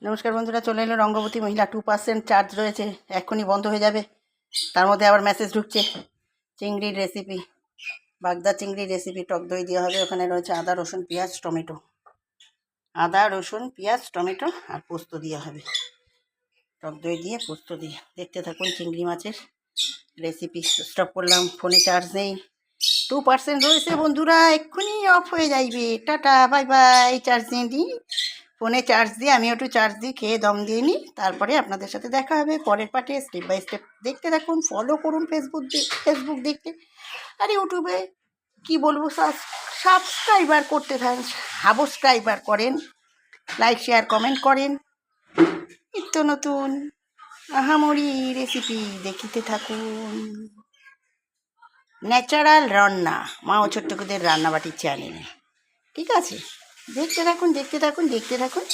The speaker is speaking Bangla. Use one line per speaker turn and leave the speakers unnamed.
নমস্কার বন্ধুরা, চলে এলো রঙ্গবতী মহিলা। 2% চার্জ রয়েছে, এক্ষুনি বন্ধ হয়ে যাবে। তার মধ্যে আবার মেসেজ ঢুকছে চিংড়ির রেসিপি, বাগদা চিংড়ির রেসিপি। টক দই দেওয়া হবে, ওখানে রয়েছে আদা রসুন পেঁয়াজ টমেটো, আদা রসুন পেঁয়াজ টমেটো আর পোস্ত দেওয়া হবে। টক দই দিয়ে পোস্ত দিয়ে দেখতে থাকুন চিংড়ি মাছের রেসিপি। স্টপ করলাম, ফোনে চার্জ নেই, 2% রয়েছে বন্ধুরা, এক্ষুনি অফ হয়ে যাইবে। Tata bye bye. চার্জ নিয়ে দিই, ফোনে চার্জ দিয়ে আমি একটু চার্জ দিয়ে খেয়ে দম দিয়ে নিই, তারপরে আপনাদের সাথে দেখা হবে পরের পার্টে। স্টেপ বাই স্টেপ দেখতে থাকুন, ফলো করুন ফেসবুক দেখতে, আর ইউটিউবে কি বলবো, সাবস্ক্রাইবার করতে থাকেন, সাবস্ক্রাইবার করেন, লাইক শেয়ার কমেন্ট করেন। নিত্য নতুন আহামরি রেসিপি দেখিতে থাকুন। ন্যাচারাল রান্না, মা ও ছোট্টকুদের রান্নাবাটির চ্যানেল। ঠিক আছে, দেখতে থাকুন।